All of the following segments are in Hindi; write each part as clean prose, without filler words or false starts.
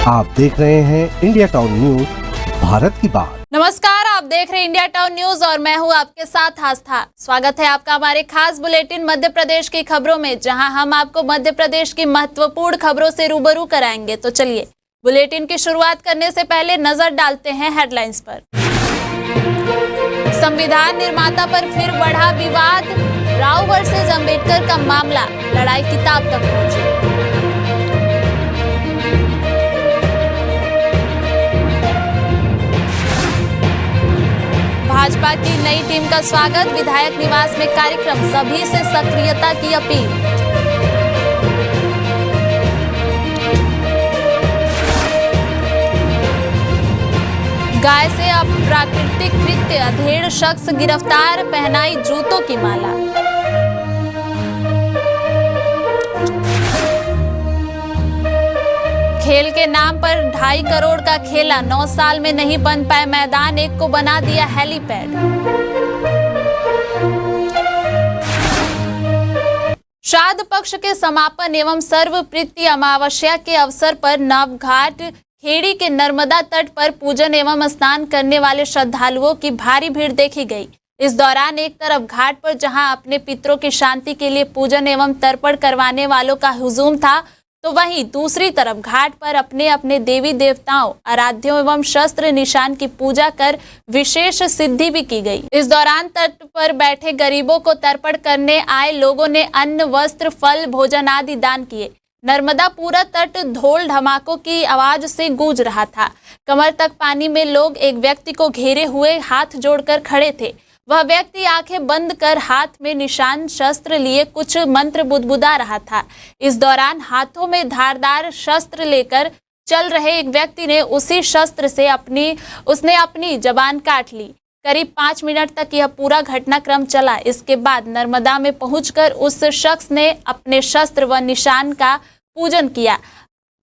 आप देख रहे हैं इंडिया टाउन न्यूज, भारत की बात। नमस्कार, आप देख रहे हैं इंडिया टाउन न्यूज और मैं हूं आपके साथ आस्था। स्वागत है आपका हमारे खास बुलेटिन मध्य प्रदेश की खबरों में, जहां हम आपको मध्य प्रदेश की महत्वपूर्ण खबरों से रूबरू कराएंगे। तो चलिए बुलेटिन की शुरुआत करने से पहले नजर डालते हैं हेडलाइंस पर। संविधान निर्माता पर फिर बढ़ा विवाद, राव वर्सेस अंबेडकर का मामला लड़ाई किताब तक पहुंची। भाजपा की नई टीम का स्वागत, विधायक निवास में कार्यक्रम, सभी से सक्रियता की अपील। गाय से अप्राकृतिक कृत्य, अधेड़ शख्स गिरफ्तार, पहनाई जूतों की माला। खेल के नाम पर 2.5 करोड़ का खेला, 9 साल में नहीं बन पाए मैदान, एक को बना दिया हेलीपैड। श्राद्ध पक्ष के समापन एवं सर्वप्रीति अमावस्या के अवसर पर नवघाट खेड़ी के नर्मदा तट पर पूजन एवं स्नान करने वाले श्रद्धालुओं की भारी भीड़ देखी गई। इस दौरान एक तरफ घाट पर जहां अपने पितरों की शांति के लिए पूजन एवं तर्पण करवाने वालों का हुजूम था, तो वहीं दूसरी तरफ घाट पर अपने अपने देवी देवताओं, आराध्यों एवं शस्त्र निशान की पूजा कर विशेष सिद्धि भी की गई। इस दौरान तट पर बैठे गरीबों को तर्पण करने आए लोगों ने अन्न, वस्त्र, फल, भोजन आदि दान किए। नर्मदा पूरा तट ढोल ढमाकों की आवाज से गूंज रहा था। कमर तक पानी में लोग एक व्यक्ति को घेरे हुए हाथ जोड़कर खड़े थे। वह व्यक्ति आंखें बंद कर हाथ में निशान शस्त्र लिए कुछ मंत्र बुदबुदा रहा था। इस दौरान हाथों में धारदार शस्त्र लेकर चल रहे एक व्यक्ति ने उसी शस्त्र से अपनी जबान काट ली। करीब 5 मिनट तक यह पूरा घटनाक्रम चला। इसके बाद नर्मदा में पहुंचकर उस शख्स ने अपने शस्त्र व निशान का पूजन किया।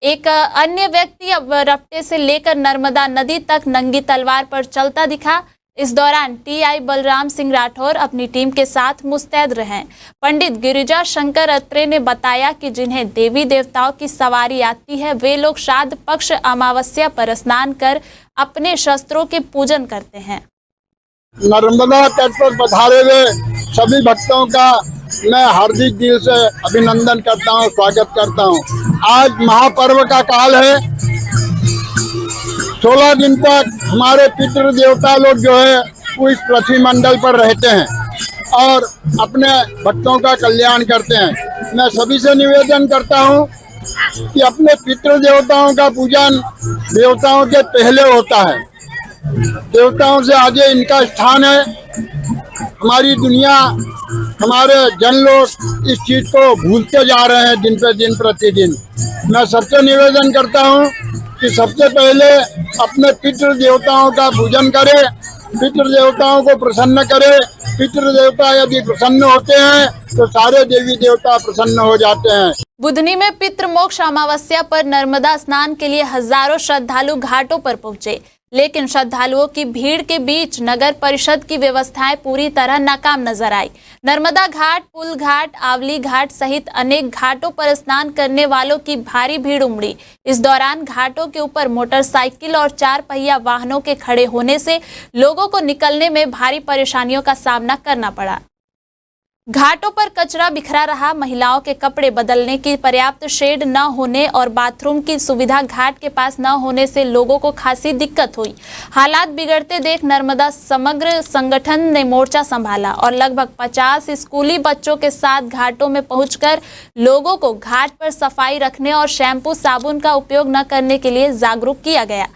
एक अन्य व्यक्ति अब रपटे से लेकर नर्मदा नदी तक नंगी तलवार पर चलता दिखा। इस दौरान टीआई बलराम सिंह राठौर अपनी टीम के साथ मुस्तैद रहे। पंडित गिरिजा शंकर अत्रे ने बताया कि जिन्हें देवी देवताओं की सवारी आती है, वे लोग श्राद्ध पक्ष अमावस्या पर स्नान कर अपने शस्त्रों के पूजन करते हैं। नर्मदा तट पर पधारे हुए सभी भक्तों का मैं हार्दिक दिल से अभिनंदन करता हूं, स्वागत करता हूं। आज महापर्व का काल है। 16 दिन तक हमारे पितृ देवता लोग जो है वो इस पृथ्वी मंडल पर रहते हैं और अपने भक्तों का कल्याण करते हैं। मैं सभी से निवेदन करता हूं कि अपने पितृ देवताओं का पूजन देवताओं के पहले होता है। देवताओं से आगे इनका स्थान है। हमारी दुनिया, हमारे जन लोग इस चीज को भूलते जा रहे हैं दिन पे दिन, प्रतिदिन। मैं सबसे निवेदन करता हूं कि सबसे पहले अपने पितृ देवताओं का पूजन करे, पितृ देवताओं को प्रसन्न करे। पितृ देवता यदि प्रसन्न होते हैं तो सारे देवी देवता प्रसन्न हो जाते हैं। बुधनी में पितृ मोक्ष अमावस्या पर नर्मदा स्नान के लिए हजारों श्रद्धालु घाटों पर पहुंचे, लेकिन श्रद्धालुओं की भीड़ के बीच नगर परिषद की व्यवस्थाएं पूरी तरह नाकाम नजर आई। नर्मदा घाट, पुल घाट, आवली घाट सहित अनेक घाटों पर स्नान करने वालों की भारी भीड़ उमड़ी। इस दौरान घाटों के ऊपर मोटरसाइकिल और 4 पहिया वाहनों के खड़े होने से लोगों को निकलने में भारी परेशानियों का सामना करना पड़ा। घाटों पर कचरा बिखरा रहा, महिलाओं के कपड़े बदलने की पर्याप्त शेड न होने और बाथरूम की सुविधा घाट के पास न होने से लोगों को खासी दिक्कत हुई। हालात बिगड़ते देख नर्मदा समग्र संगठन ने मोर्चा संभाला और लगभग 50 स्कूली बच्चों के साथ घाटों में पहुंचकर लोगों को घाट पर सफाई रखने और शैम्पू साबुन का उपयोग न करने के लिए जागरूक किया गया।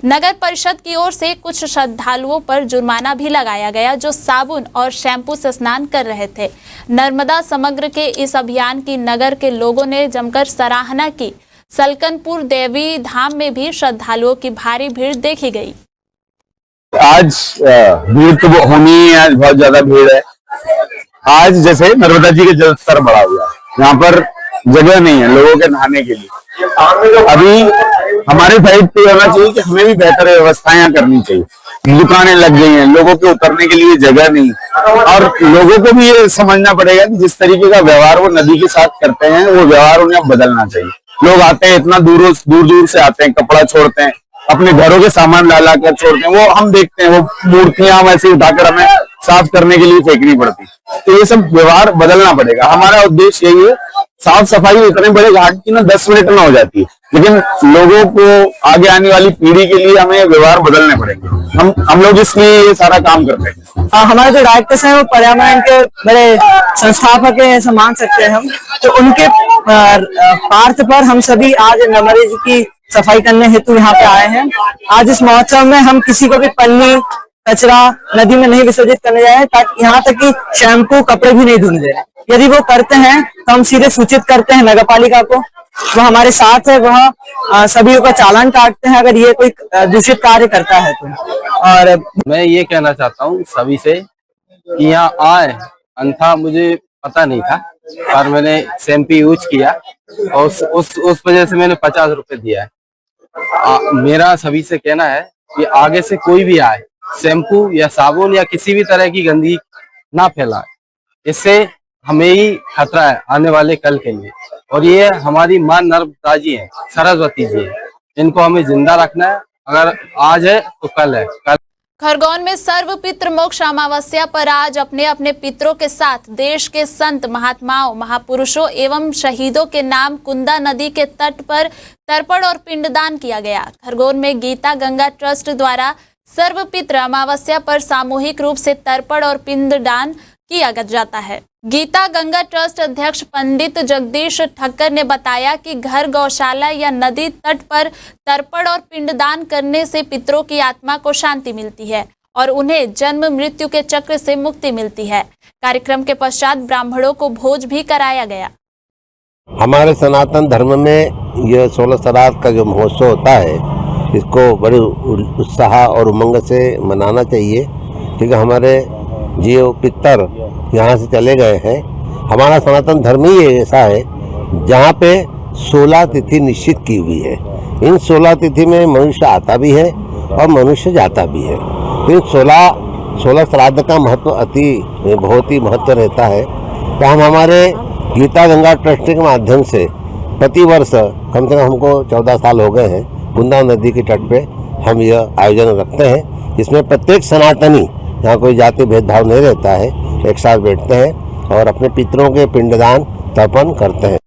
नगर परिषद की ओर से कुछ श्रद्धालुओं पर जुर्माना भी लगाया गया जो साबुन और शैम्पू से स्नान कर रहे थे। नर्मदा समग्र के इस अभियान की नगर के लोगों ने जमकर सराहना की। सलकनपुर देवी धाम में भी श्रद्धालुओं की भारी भीड़ देखी गई। आज भीड़ तो होनी है, आज बहुत ज्यादा भीड़ है। आज जैसे नर्मदा जी के जल स्तर बढ़ा हुआ है, यहाँ पर जगह नहीं है लोगों के नहाने के लिए। अभी हमारे साइड पे होना चाहिए कि हमें भी बेहतर व्यवस्थाएं करनी चाहिए। दुकानें लग गई हैं, लोगों के उतरने के लिए जगह नहीं, और लोगों को भी ये समझना पड़ेगा कि जिस तरीके का व्यवहार वो नदी के साथ करते हैं वो व्यवहार उन्हें अब बदलना चाहिए। लोग आते हैं, इतना दूर दूर से आते हैं, कपड़ा छोड़ते हैं, अपने घरों के सामान ला कर छोड़ते हैं, वो हम देखते हैं, वो मूर्तियां हम ऐसे उठाकर हमें साफ करने के लिए फेंकनी पड़ती। तो ये सब व्यवहार बदलना पड़ेगा। हमारा उद्देश्य यही है, साफ सफाई इतने बड़े घाट की ना 10 मिनट में हो जाती है, लेकिन लोगों को, आगे आने वाली पीढ़ी के लिए हमें व्यवहार बदलने पड़ेंगे। हम लोग इसलिए ये सारा काम करते हैं। हमारे जो डायरेक्टर्स हैं वो पर्यावरण के बड़े संस्थापक हैं, ऐसा मान सकते हैं हम। तो उनके पार्थ पर हम सभी आज नर्मदा जी की सफाई करने हेतु यहाँ पे आए हैं। आज इस महोत्सव में हम किसी को भी पन्नी कचरा नदी में नहीं विसर्जित करने जाए, ताकि यहाँ तक कि शैम्पू कपड़े भी नहीं धुलने जाए। यदि वो करते हैं तो हम सीधे सूचित करते हैं नगर पालिका को, वो हमारे साथ है, वह सभी का चालान काटते हैं अगर ये कोई दूषित कार्य करता है तो। और मैं ये कहना चाहता हूँ सभी से कि यहाँ आए, अन्यथा मुझे पता नहीं था और मैंने शैम्पू यूज किया और उस वजह से मैंने 50 रुपए दिया है। मेरा सभी से कहना है कि आगे से कोई भी आए, शैम्पू या साबुन या किसी भी तरह की गंदगी ना फैलाए, इससे हमें ही खतरा है आने वाले कल के लिए। और ये हमारी माँ नर्मदा जी है, सरस्वती जी है, इनको हमें जिंदा रखना है। अगर आज है तो कल है। खरगोन में सर्व पितृ मोक्ष अमावस्या पर आज अपने अपने पितरों के साथ देश के संत महात्माओं, महापुरुषों एवं शहीदों के नाम कुंदा नदी के तट पर तर्पण और पिंडदान किया गया। खरगोन में गीता गंगा ट्रस्ट द्वारा सर्व पितृ अमावस्या पर सामूहिक रूप से तर्पण और पिंडदान किया जाता है। गीता गंगा ट्रस्ट अध्यक्ष पंडित जगदीश ठक्कर ने बताया कि घर, गौशाला या नदी तट पर तर्पण और पिंडदान करने से पितरों की आत्मा को शांति मिलती है और उन्हें जन्म मृत्यु के चक्र से मुक्ति मिलती है। कार्यक्रम के पश्चात ब्राह्मणों को भोज भी कराया गया। हमारे सनातन धर्म में यह 16 श्राद्ध का जो महोत्सव होता है, इसको बड़े उत्साह और उमंग से मनाना चाहिए, क्योंकि हमारे जीव पितर यहाँ से चले गए हैं। हमारा सनातन धर्म ही ऐसा है जहाँ पे 16 तिथि निश्चित की हुई है। इन 16 तिथि में मनुष्य आता भी है और मनुष्य जाता भी है। इन 16 श्राद्ध का महत्व बहुत ही महत्व रहता है। तो हम हमारे गीता गंगा ट्रस्ट के माध्यम से प्रति वर्ष कम से कम हमको 14 साल हो गए हैं, कुंदा नदी के तट पे हम यह आयोजन रखते हैं, जिसमें प्रत्येक सनातनी, यहाँ कोई जाति भेदभाव नहीं रहता है, एक साथ बैठते हैं और अपने पितरों के पिंडदान तर्पण करते हैं।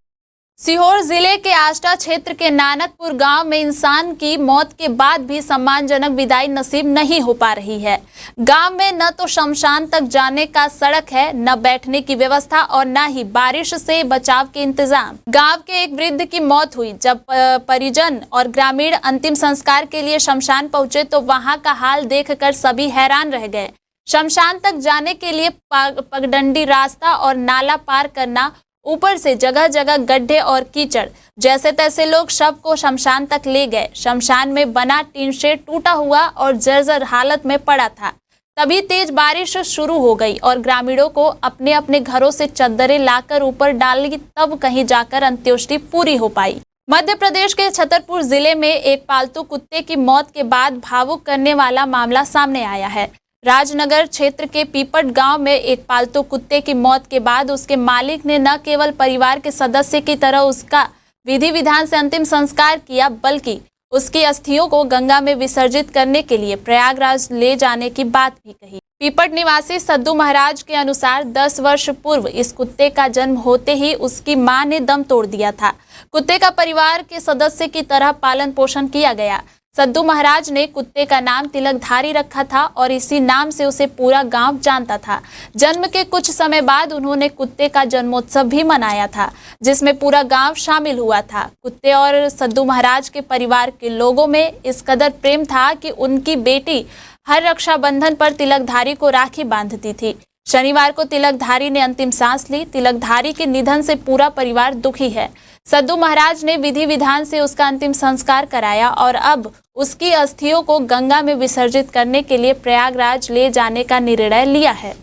सीहोर जिले के आष्टा क्षेत्र के नानकपुर गांव में इंसान की मौत के बाद भी सम्मानजनक विदाई नसीब नहीं हो पा रही है। गांव में न तो शमशान तक जाने का सड़क है, न बैठने की व्यवस्था और न ही बारिश से बचाव के इंतजाम। गांव के एक वृद्ध की मौत हुई। जब परिजन और ग्रामीण अंतिम संस्कार के लिए शमशान पहुंचे तो वहां का हाल देखकर सभी हैरान रह गए। शमशान तक जाने के लिए पगडंडी रास्ता और नाला पार करना, ऊपर से जगह जगह गड्ढे और कीचड़। जैसे तैसे लोग शव को शमशान तक ले गए। शमशान में बना टीन शेड टूटा हुआ और जर्जर हालत में पड़ा था। तभी तेज बारिश शुरू हो गई और ग्रामीणों को अपने अपने घरों से चद्दरें लाकर ऊपर डाली, तब कहीं जाकर अंत्येष्टि पूरी हो पाई। मध्य प्रदेश के छतरपुर जिले में एक पालतू कुत्ते की मौत के बाद भावुक करने वाला मामला सामने आया है। राजनगर क्षेत्र के पीपट गांव में एक पालतू कुत्ते की मौत के बाद उसके मालिक ने न केवल परिवार के सदस्य की तरह उसका विधि विधान से अंतिम संस्कार किया, बल्कि उसकी अस्थियों को गंगा में विसर्जित करने के लिए प्रयागराज ले जाने की बात भी कही। पीपट निवासी सद्दू महाराज के अनुसार 10 वर्ष पूर्व इस कुत्ते का जन्म होते ही उसकी मां ने दम तोड़ दिया था। कुत्ते का परिवार के सदस्य की तरह पालन पोषण किया गया। सद्दू महाराज ने कुत्ते का नाम तिलकधारी रखा था और इसी नाम से उसे पूरा गांव जानता था। जन्म के कुछ समय बाद उन्होंने कुत्ते का जन्मोत्सव भी मनाया था, जिसमें पूरा गांव शामिल हुआ था। कुत्ते और सद्दू महाराज के परिवार के लोगों में इस कदर प्रेम था कि उनकी बेटी हर रक्षाबंधन पर तिलकधारी को राखी बांधती थी। शनिवार को तिलकधारी ने अंतिम सांस ली। तिलकधारी के निधन से पूरा परिवार दुखी है। सद्दू महाराज ने विधि विधान से उसका अंतिम संस्कार कराया और अब उसकी अस्थियों को गंगा में विसर्जित करने के लिए प्रयागराज ले जाने का निर्णय लिया है।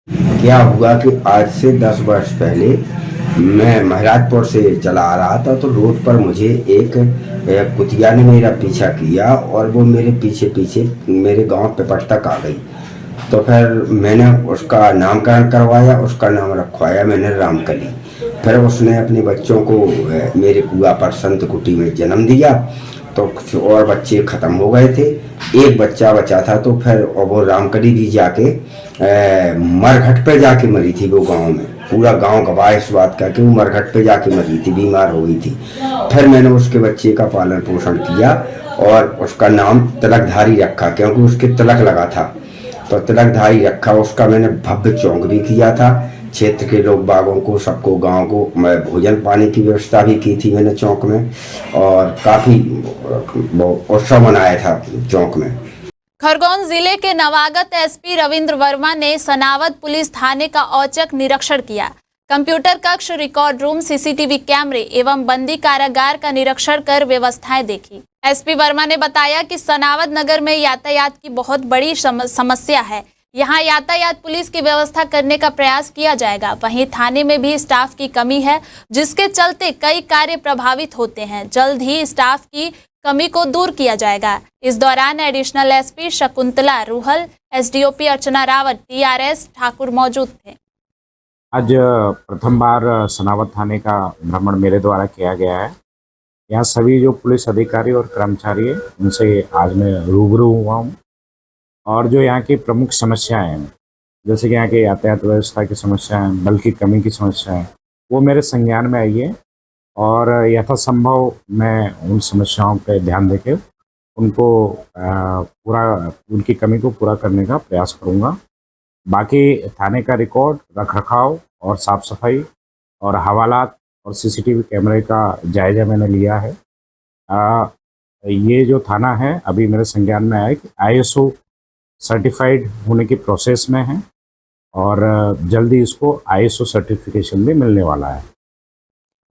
क्या हुआ कि आज से 10 वर्ष पहले मैं महाराजपुर से चला आ रहा था, तो रोड पर मुझे एक कुतिया ने मेरा पीछा किया और वो मेरे पीछे पीछे मेरे गांव पिपट तक आ गई। तो फिर मैंने उसका नामकरण करवाया, उसका नाम रखवाया मैंने रामकली। फिर उसने अपने बच्चों को मेरे कुआ पर संत कुटी में जन्म दिया, तो कुछ और बच्चे ख़त्म हो गए थे, एक बच्चा बचा था। तो फिर वो रामकड़ी जी जाके मरघट पे जाके मरी थी। वो गांव में पूरा गांव गवाह इस बात का कि वो मरघट पे जाके मरी थी, बीमार हो गई थी। फिर मैंने उसके बच्चे का पालन पोषण किया और उसका नाम तिलकधारी रखा, क्योंकि उसके तिलक लगा था, तो तिलकधारी रखा। उसका मैंने भव्य चौक भी किया था, क्षेत्र के लोग बागों को, सबको, गांव को भोजन पानी की व्यवस्था भी की थी मैंने चौक में, और काफी उत्सव मनाया था चौक में। खरगोन जिले के नवागत एसपी रविंद्र वर्मा ने सनावद पुलिस थाने का औचक निरीक्षण किया। कंप्यूटर कक्ष, रिकॉर्ड रूम, सीसीटीवी कैमरे एवं बंदी कारागार का निरीक्षण कर व्यवस्थाएं देखी। एसपी वर्मा ने बताया कि सनावद नगर में यातायात की बहुत बड़ी समस्या है। यहां यातायात पुलिस की व्यवस्था करने का प्रयास किया जाएगा। वहीं थाने में भी स्टाफ की कमी है, जिसके चलते कई कार्य प्रभावित होते हैं। जल्द ही स्टाफ की कमी को दूर किया जाएगा। इस दौरान एडिशनल एसपी शकुंतला रूहल, एसडीओपी अर्चना रावत, टीआरएस ठाकुर मौजूद थे। आज प्रथम बार सनावद थाने का भ्रमण मेरे द्वारा किया गया है। यहाँ सभी जो पुलिस अधिकारी और कर्मचारी हैं, उनसे आज मैं रूबरू हुआ हूँ, और जो यहाँ की प्रमुख समस्याएं हैं, जैसे कि यहाँ के यातायात व्यवस्था की समस्याएं, बल की कमी की समस्याएं, वो मेरे संज्ञान में आई है, और यथासंभव मैं उन समस्याओं पर ध्यान देकर उनको उनकी कमी को पूरा करने का प्रयास करूँगा। बाकी थाने का रिकॉर्ड, रखरखाव और साफ सफाई और हवालात और सीसीटीवी कैमरे का जायजा मैंने लिया है। ये जो थाना है अभी मेरे संज्ञान में आया कि ISO सर्टिफाइड होने की प्रोसेस में है, और जल्दी इसको ISO सर्टिफिकेशन भी मिलने वाला है।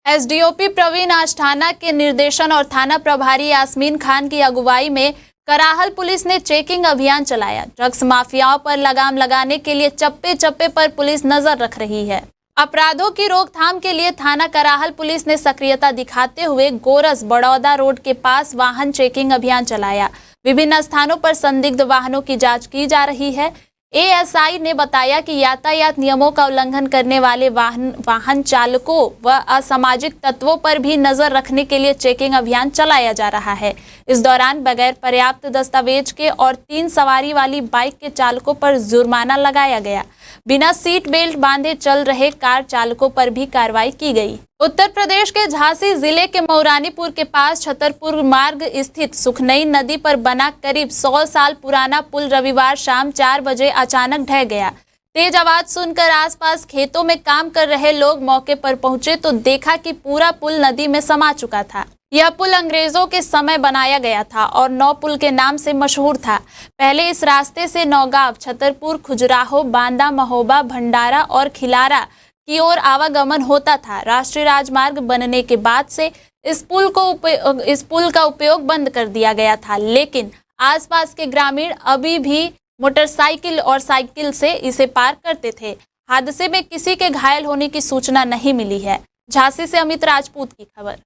एसडीओपी प्रवीण आष्ठाना के निर्देशन और थाना प्रभारी यास्मीन खान की अगुवाई में कराहल पुलिस ने चेकिंग अभियान चलाया। ड्रग्स माफियाओं पर लगाम लगाने के लिए चप्पे चप्पे पर पुलिस नजर रख रही है। अपराधों की रोकथाम के लिए थाना कराहल पुलिस ने सक्रियता दिखाते हुए गोरस बड़ौदा रोड के पास वाहन चेकिंग अभियान चलाया। विभिन्न स्थानों पर संदिग्ध वाहनों की जांच की जा रही है। एएसआई ने बताया कि यातायात नियमों का उल्लंघन करने वाले वाहन चालकों व असामाजिक तत्वों पर भी नजर रखने के लिए चेकिंग अभियान चलाया जा रहा है। इस दौरान बगैर पर्याप्त दस्तावेज के और 3 सवारी वाली बाइक के चालकों पर जुर्माना लगाया गया। बिना सीट बेल्ट बांधे चल रहे कार चालकों पर भी कार्रवाई की गई। उत्तर प्रदेश के झांसी जिले के मौरानीपुर के पास छतरपुर मार्ग स्थित सुखनई नदी पर बना करीब 100 साल पुराना पुल रविवार शाम 4 बजे अचानक ढह गया। तेज आवाज सुनकर आसपास खेतों में काम कर रहे लोग मौके पर पहुंचे तो देखा कि पूरा पुल नदी में समा चुका था। यह पुल अंग्रेजों के समय बनाया गया था और नौ पुल के नाम से मशहूर था। पहले इस रास्ते से नौगांव, छतरपुर, खुजराहो, बांदा, महोबा, भंडारा और खिलारा की ओर आवागमन होता था। राष्ट्रीय राजमार्ग बनने के बाद से इस पुल का उपयोग बंद कर दिया गया था, लेकिन आसपास के ग्रामीण अभी भी मोटरसाइकिल और साइकिल से इसे पार करते थे। हादसे में किसी के घायल होने की सूचना नहीं मिली है। झांसी से अमित राजपूत की खबर।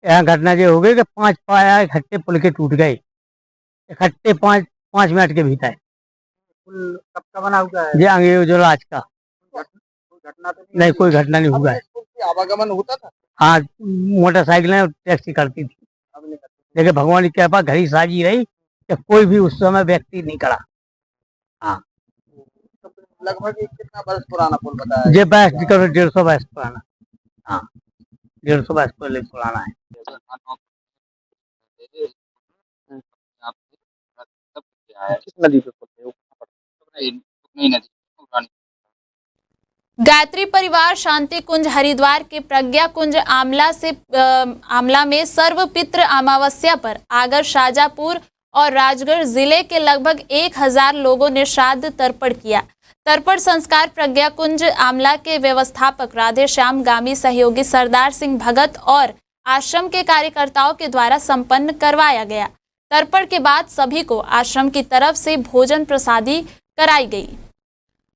यहाँ घटना ये हो गई कि 5 पाया इकट्ठे पुल के टूट गए, इकट्ठे 5 मिनट के भीतर। पुल कब का बना हुआ है? ये अंग्रेजों राज का। नहीं, कोई घटना नहीं हुआ है। आवागमन होता था? हाँ, मोटरसाइकिलें टैक्सी करती थी, लेकिन भगवान की कृपा घड़ी साजी रही कि कोई भी उस समय व्यक्ति नहीं करा। हाँ, लगभग कितना वर्ष पुराना पुल बताया? ये 150 वर्ष पुराना। हाँ, 150 वर्ष पहले पुराना है। गायत्री परिवार शांति कुंज हरिद्वार के प्रज्ञा कुंज आमला में सर्वपित्र अमावस्या पर आगर, शाजापुर और राजगढ़ जिले के लगभग 1000 लोगों ने श्राद्ध तर्पण किया। तर्पण संस्कार प्रज्ञा कुंज आमला के व्यवस्थापक राधे श्याम गामी, सहयोगी सरदार सिंह भगत और आश्रम के कार्यकर्ताओं के द्वारा संपन्न करवाया गया। तर्पण के बाद सभी को आश्रम की तरफ से भोजन प्रसादी कराई गई।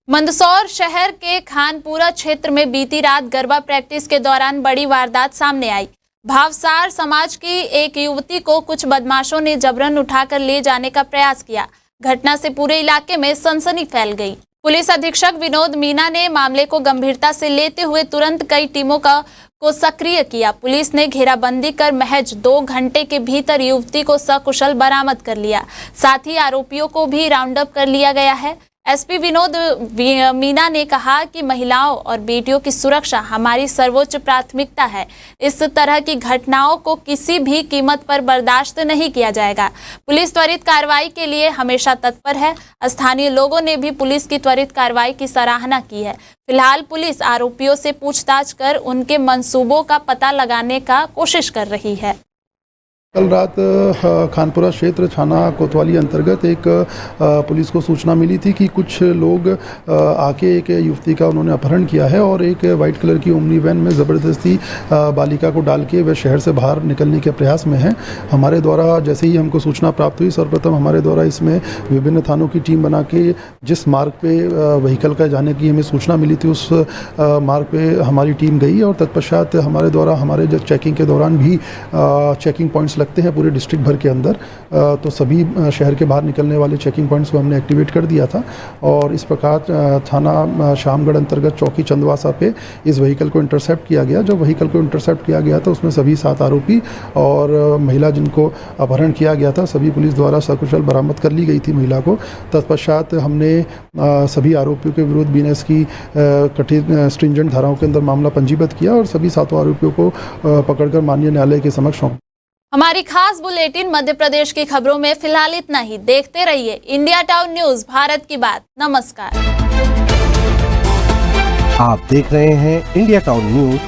मंदसौर शहर के खानपुरा क्षेत्र में बीती रात गरबा प्रैक्टिस के दौरान बड़ी वारदात सामने आई। भावसार समाज की एक युवती को कुछ बदमाशों ने जबरन उठाकर ले जाने का प्रयास किया। घटना से पूरे इलाके में सनसनी फैल गई। पुलिस अधीक्षक विनोद मीना ने मामले को गंभीरता से लेते हुए तुरंत कई टीमों को सक्रिय किया। पुलिस ने घेराबंदी कर महज 2 घंटे के भीतर युवती को सकुशल बरामद कर लिया। साथ ही आरोपियों को भी राउंड अप कर लिया गया है। एसपी विनोद मीना ने कहा कि महिलाओं और बेटियों की सुरक्षा हमारी सर्वोच्च प्राथमिकता है। इस तरह की घटनाओं को किसी भी कीमत पर बर्दाश्त नहीं किया जाएगा। पुलिस त्वरित कार्रवाई के लिए हमेशा तत्पर है। स्थानीय लोगों ने भी पुलिस की त्वरित कार्रवाई की सराहना की है। फिलहाल पुलिस आरोपियों से पूछताछ कर उनके मंसूबों का पता लगाने का कोशिश कर रही है। कल रात खानपुरा क्षेत्र थाना कोतवाली अंतर्गत एक पुलिस को सूचना मिली थी कि कुछ लोग आके एक युवती का उन्होंने अपहरण किया है और एक वाइट कलर की ओमनी वैन में ज़बरदस्ती बालिका को डाल के वह शहर से बाहर निकलने के प्रयास में है। हमारे द्वारा जैसे ही हमको सूचना प्राप्त हुई, सर्वप्रथम हमारे द्वारा इसमें विभिन्न थानों की टीम बना के जिस मार्ग पे व्हीकल का जाने की हमें सूचना मिली थी उस मार्ग पे हमारी टीम गई और तत्पश्चात हमारे द्वारा हमारे जब चेकिंग के दौरान भी चेकिंग पॉइंट्स लगते हैं पूरे डिस्ट्रिक्ट भर के अंदर, तो सभी शहर के बाहर निकलने वाले चेकिंग पॉइंट्स को हमने एक्टिवेट कर दिया था और इस प्रकार थाना शामगढ़ अंतर्गत चौकी चंदवासा पे इस व्हीकल को इंटरसेप्ट किया गया। जब व्हीकल को इंटरसेप्ट किया गया था उसमें सभी 7 आरोपी और महिला जिनको अपहरण किया गया था सभी पुलिस द्वारा सकुशल बरामद कर ली गई थी महिला को। तत्पश्चात हमने सभी आरोपियों के विरुद्ध बीएनएस की कठिन स्ट्रिंजेंट धाराओं के अंदर मामला पंजीबद्ध किया और सभी 7 आरोपियों को पकड़कर माननीय न्यायालय के समक्ष सौंपा। हमारी खास बुलेटिन मध्य प्रदेश की खबरों में फिलहाल इतना ही। देखते रहिए इंडिया टाउन न्यूज, भारत की बात। नमस्कार। आप देख रहे हैं इंडिया टाउन न्यूज,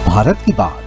भारत की बात।